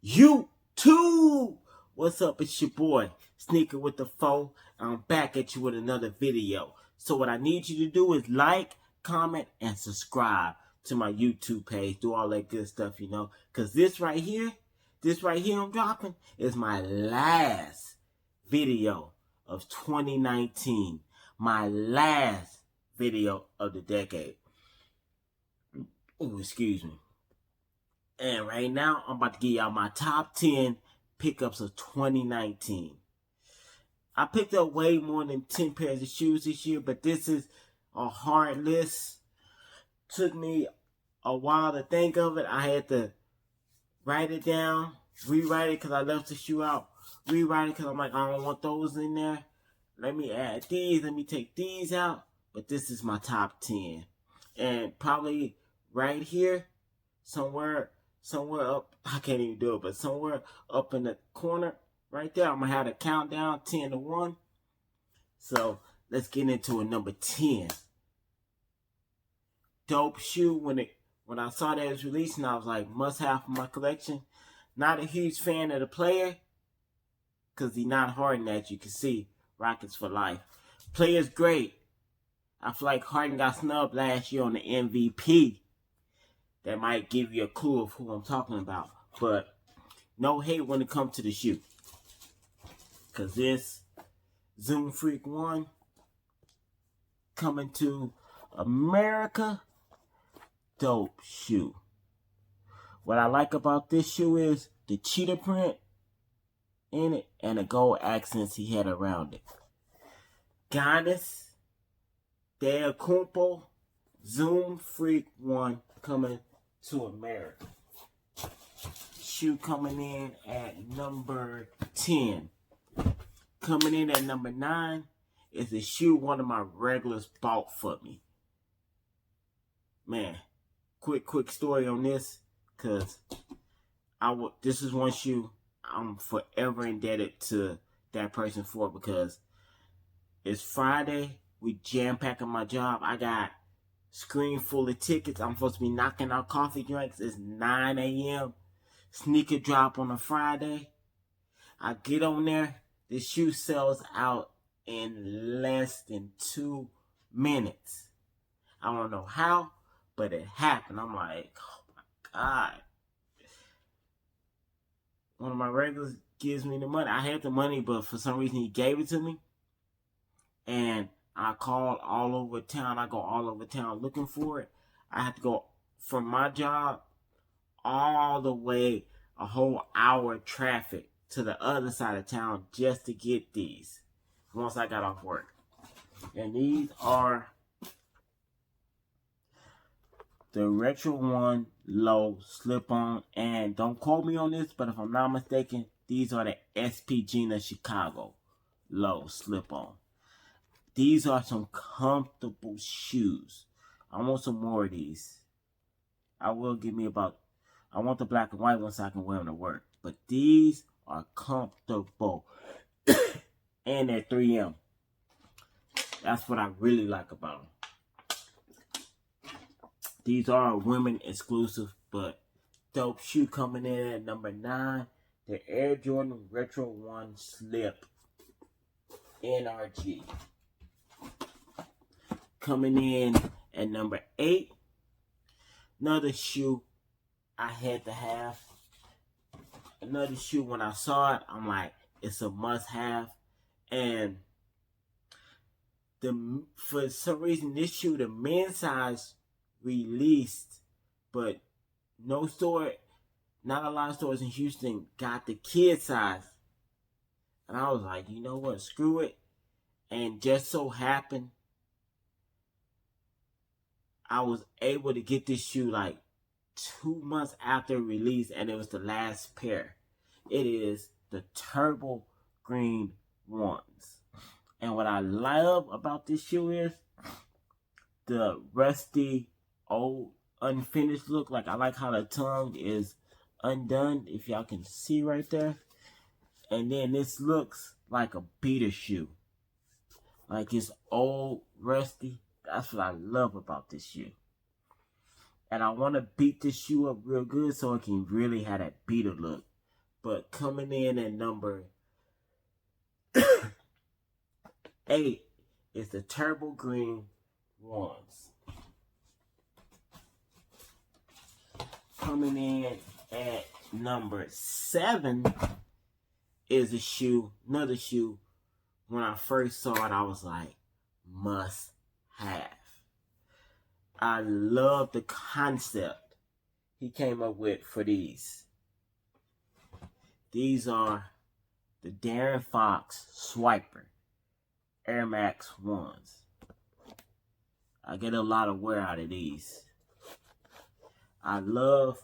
YouTube. What's up? It's your boy, Sneaker with the Foe. I'm back at you with another video. So what I need you to do is like, comment, and subscribe to my YouTube page. Do all that good stuff, you know. Because this right here I'm dropping is my last video of 2019. My last video of the decade. Oh, excuse me. And right now, I'm about to give y'all my top 10 pickups of 2019. I picked up way more than 10 pairs of shoes this year, but this is a hard list. Took me a while to think of it. I had to write it down, rewrite it because I left the shoe out, rewrite it because I'm like, I don't want those in there. Let me add these, let me take these out. But this is my top 10. And probably right here, somewhere up, I can't even do it, but somewhere up in the corner, right there, I'm going to have a countdown, 10 to 1. So, let's get into it. Number 10. Dope shoe. When I saw that it was releasing, I was like, must have for my collection. Not a huge fan of the player, because he's not Harden, as you can see. Rockets for life. Player's great. I feel like Harden got snubbed last year on the MVP. That might give you a clue of who I'm talking about. But no hate when it comes to the shoe. Because this Zoom Freak 1 coming to America. Dope shoe. What I like about this shoe is the cheetah print in it and the gold accents he had around it. Giannis Antetokounmpo Zoom Freak 1 coming to America. Shoe coming in at number 10. Coming in at number 9 is a shoe one of my regulars bought for me. Man, quick story on this, because this is one shoe I'm forever indebted to that person for, because it's Friday, we jam-packing my job. I got screen full of tickets. I'm supposed to be knocking out coffee drinks. It's 9 a.m. Sneaker drop on a Friday. I get on there. The shoe sells out in less than 2 minutes. I don't know how, but it happened. I'm like, oh my God. One of my regulars gives me the money. I had the money, but for some reason he gave it to me. And I called all over town. I go all over town looking for it. I had to go from my job all the way a whole hour of traffic to the other side of town just to get these once I got off work. And these are the Retro 1 Low Slip-On. And don't quote me on this, but if I'm not mistaken, these are the SP Gina Chicago Low Slip-On. These are some comfortable shoes. I want some more of these. I want the black and white ones so I can wear them to work. But these are comfortable. And they're 3M. That's what I really like about them. These are women exclusive, but dope shoe coming in at number 9. The Air Jordan Retro 1 Slip NRG. Coming in at number 8. Another shoe I had to have. Another shoe, when I saw it, I'm like, it's a must-have. And for some reason, this shoe, the men's size released, but not a lot of stores in Houston got the kid size. And I was like, you know what, screw it. And just so happened, I was able to get this shoe like 2 months after release, and it was the last pair. It is the Turbo Green ones. And what I love about this shoe is the rusty, old, unfinished look. Like, I like how the tongue is undone, if y'all can see right there. And then this looks like a beater shoe. Like, it's old, rusty. That's what I love about this shoe. And I want to beat this shoe up real good so it can really have that beater look. But coming in at number 8 is the Turbo Green ones. Coming in at number 7 is another shoe. When I first saw it, I was like, must have. I love the concept he came up with for these. These are the Darren Fox Swiper Air Max 1s. I get a lot of wear out of these. I love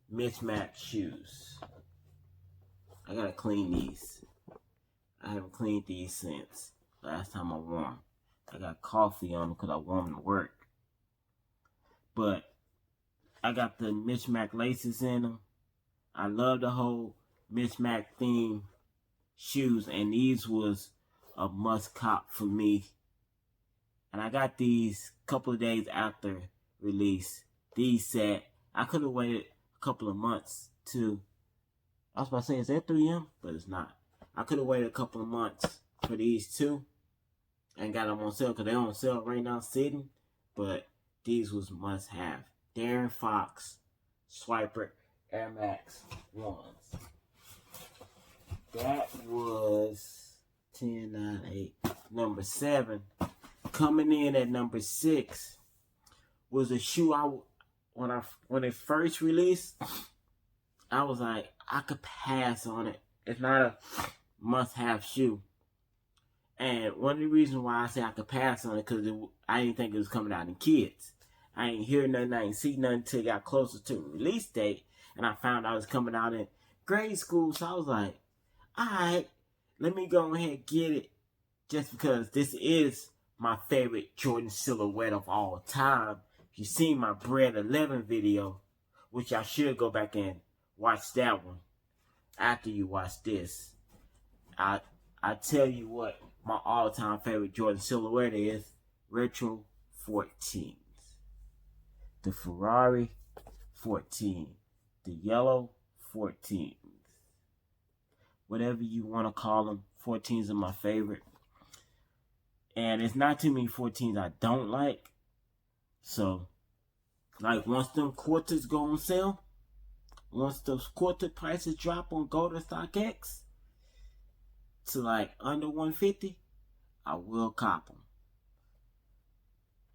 mismatched shoes. I gotta clean these. I haven't cleaned these since last time I wore them. I got coffee on them because I wore them to work. But I got the mismatched laces in them. I love the whole mismatched theme shoes, and these was a must cop for me. And I got these a couple of days after release. These set. I could have waited a couple of months to. I was about to say, is that 3M? But it's not. I could have waited a couple of months for these two and got them on sale because they're on sale right now sitting. But these was must have. Darren Fox Swiper Air Max 1s. That was 10, 9, 8. Number 7. Coming in at number 6 was a shoe when it first released, I was like, I could pass on it. It's not a must-have shoe. And one of the reasons why I say I could pass on it, because I didn't think it was coming out in kids. I ain't hear nothing, I ain't see nothing until it got closer to the release date, and I found out it was coming out in grade school, so I was like, alright, let me go ahead and get it, just because this is my favorite Jordan silhouette of all time. If you seen my Bread 11 video, which I should go back and watch that one after you watch this, I tell you what my all-time favorite Jordan silhouette is: Retro 14s. The Ferrari 14. The yellow 14s. Whatever you want to call them, 14s are my favorite. And it's not too many 14s I don't like. So, like, once them quarters go on sale, once those quarter prices drop on Golden StockX to like under 150, I will cop them.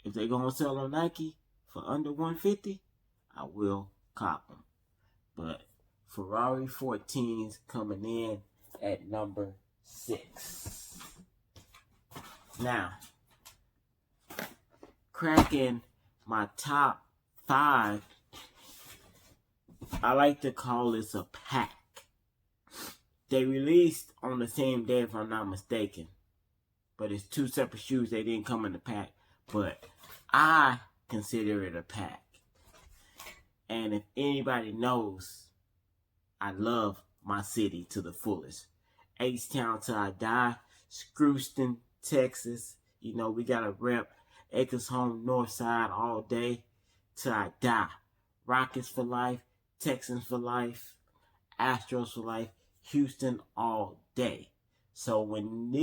If they go on sale on Nike for under 150, I will cop them. But Ferrari 14s coming in at number 6. Now, cracking my top 5, I like to call this a pack. They released on the same day, if I'm not mistaken. But it's 2 separate shoes. They didn't come in the pack. But I consider it a pack. And if anybody knows, I love my city to the fullest. H-Town till I die. Screwston, Texas. You know, we got to rep Acres Home Northside all day till I die. Rockets for life. Texans for life. Astros for life. Houston all day. So when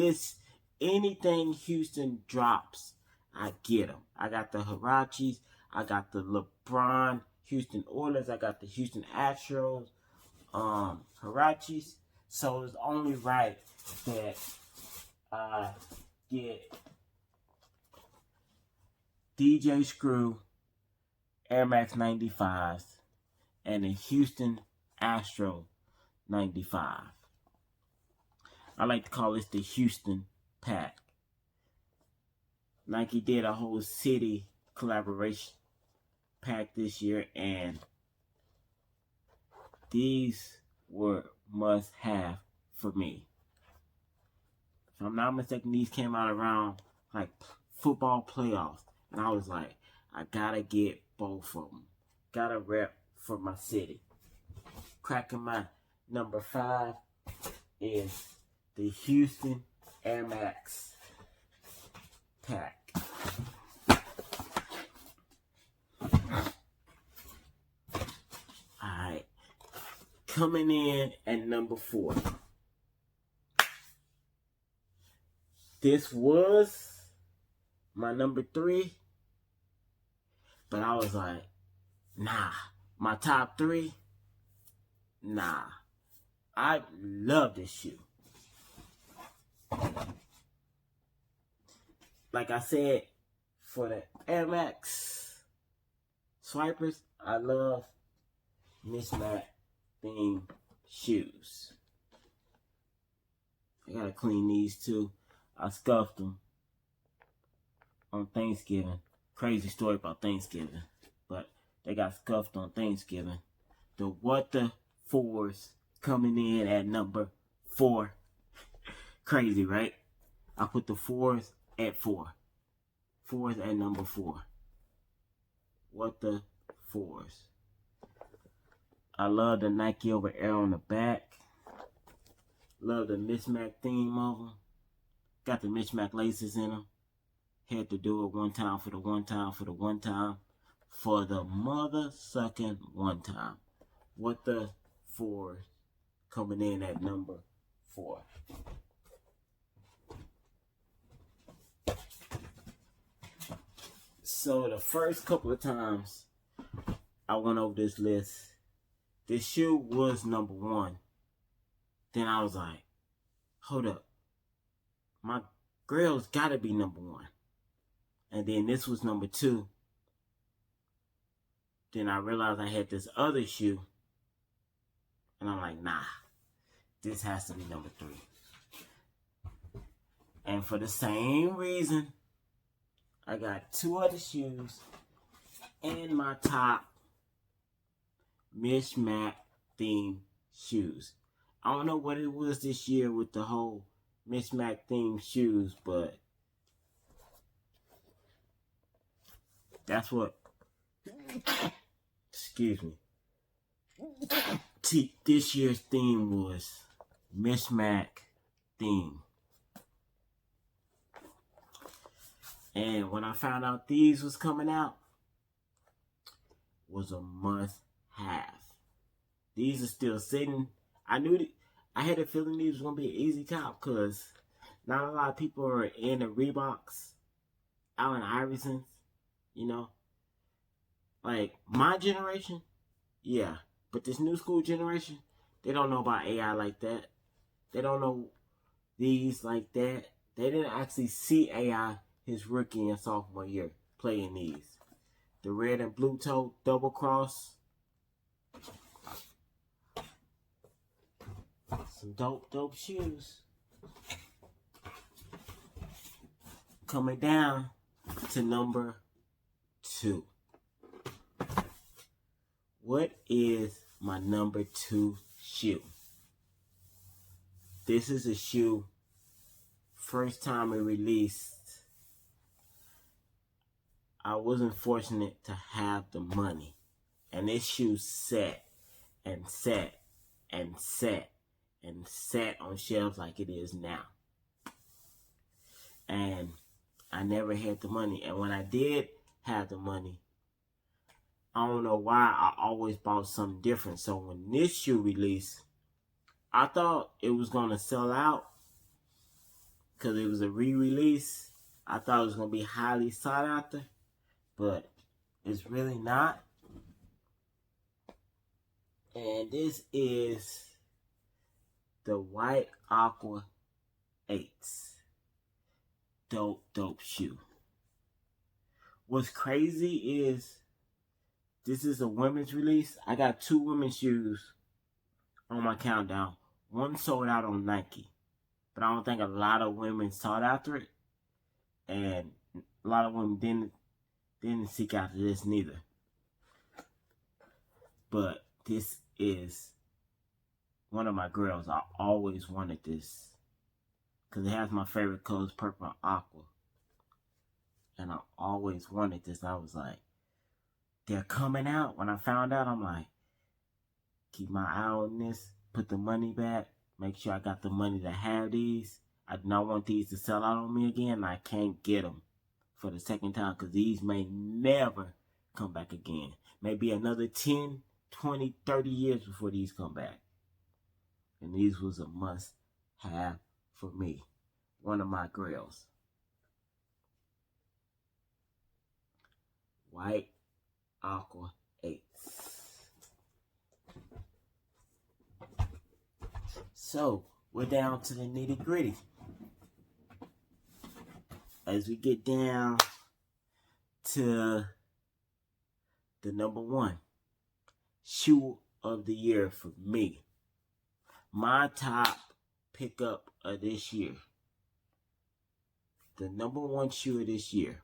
anything Houston drops, I get them. I got the Huaraches. I got the LeBron Houston Oilers. I got the Houston Astros Huaraches. So it's only right that I get DJ Screw Air Max 95s and a Houston Astro 95. I like to call this the Houston pack. Nike did a whole city collaboration pack this year, and these were must have for me. If I'm not mistaken, these came out around like football playoffs, and I was like, I gotta get both of them. Gotta rep for my city. Cracking my number 5 is the Houston Air Max pack. Alright. coming in at number 4. This was my number 3, but I was like, nah. My top 3, nah. I love this shoe. Like I said, for the Air Max Swipers, I love mismatch themed shoes. I gotta clean these too. I scuffed them on Thanksgiving. Crazy story about Thanksgiving, but they got scuffed on Thanksgiving. The What the 4s coming in at number 4. Crazy, right? I put the 4s at 4. 4s at number 4. What the 4s. I love the Nike over Air on the back. Love the mismatch theme of them. Got the mismatch laces in them. Had to do it one time for the one time for the one time. For the mother sucking one time. What the 4s coming in at number 4. So the first couple of times I went over this list, this shoe was number 1. Then I was like, hold up. My Grail's gotta be number 1. And then this was number 2. Then I realized I had this other shoe. And I'm like, nah. This has to be number 3. And for the same reason, I got 2 other shoes in my top mismatch themed shoes. I don't know what it was this year with the whole mismatch themed shoes, but that's what, excuse me, this year's theme was mismatch theme. And when I found out these was coming out, was a must-have. These are still sitting. I had a feeling these was gonna be an easy top because not a lot of people are in the Reeboks, Allen Iversons, you know. Like my generation, yeah. But this new school generation, they don't know about AI like that. They don't know these like that. They didn't actually see AI his rookie and sophomore year playing these. The red and blue toe double cross. Some dope shoes. Coming down to number 2. What is my number 2 shoe? This is a shoe, first time it released, I wasn't fortunate to have the money. And this shoe sat and sat and sat and sat on shelves like it is now. And I never had the money. And when I did have the money, I don't know why I always bought something different. So when this shoe released, I thought it was going to sell out because it was a re-release. I thought it was going to be highly sought after, but it's really not. And this is the White Aqua 8s. Dope shoe. What's crazy is this is a women's release. I got 2 women's shoes on my countdown. One sold out on Nike, but I don't think a lot of women sought after it, and a lot of women didn't seek after this neither. But this is one of my girls. I always wanted this because it has my favorite colors, purple and aqua, and I always wanted this. I was like, they're coming out. When I found out, I'm like, keep my eye on this, put the money back, make sure I got the money to have these. I do not want these to sell out on me again, and I can't get them for the second time because these may never come back again. Maybe another 10, 20, 30 years before these come back. And these was a must-have for me. One of my grails. White Aqua 8. So, we're down to the nitty-gritty. As we get down to the number one shoe of the year for me. My top pickup of this year. The number one shoe of this year.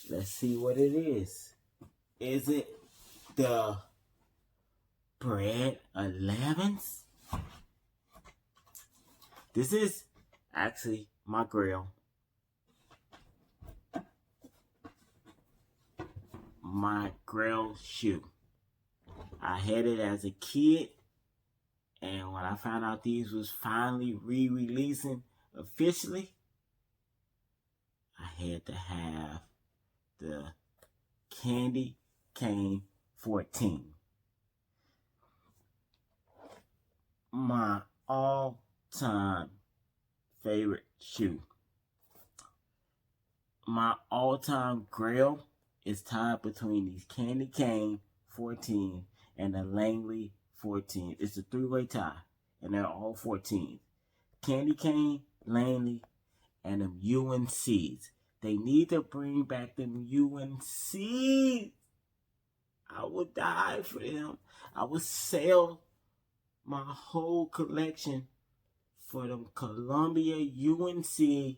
Let's see what it is. Is it the Bred 11s? This is actually my grail. My grail shoe. I had it as a kid, and when I found out these was finally re-releasing officially, I had to have the Candy Cane 14. My all-time favorite shoe. My all-time grail is tied between these Candy Cane 14 and the Langley 14. It's a three-way tie, and they're all 14. Candy Cane, Langley, and them UNCs. They need to bring back them UNCs. I would die for them. I would sell my whole collection for them Columbia UNC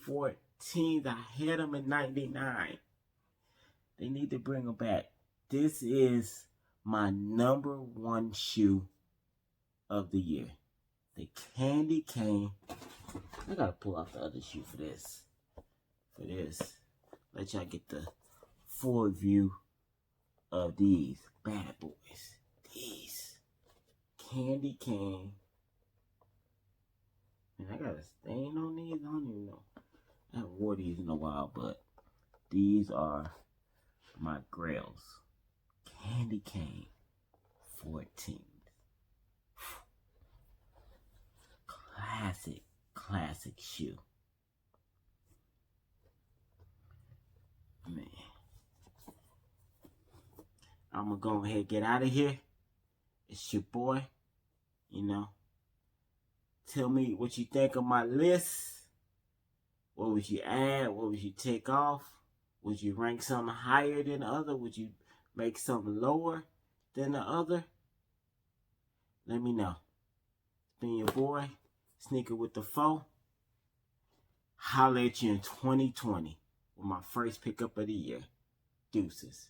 14s. I had them in 99. They need to bring them back. This is my number one shoe of the year. The Candy Cane. I gotta pull out the other shoe for this. Let y'all get the full view of these bad boys. These Candy Cane. Man, I got a stain on these. I don't even know. I haven't worn these in a while, but these are my grails. Candy Cane 14. Classic shoe. Man. I'm gonna go ahead and get out of here. It's your boy. Tell me what you think of my list. What would you add? What would you take off? Would you rank something higher than the other? Would you make something lower than the other? Let me know. It's been your boy, Sneaker with the Foe. Holla at you in 2020 with my first pickup of the year. Deuces.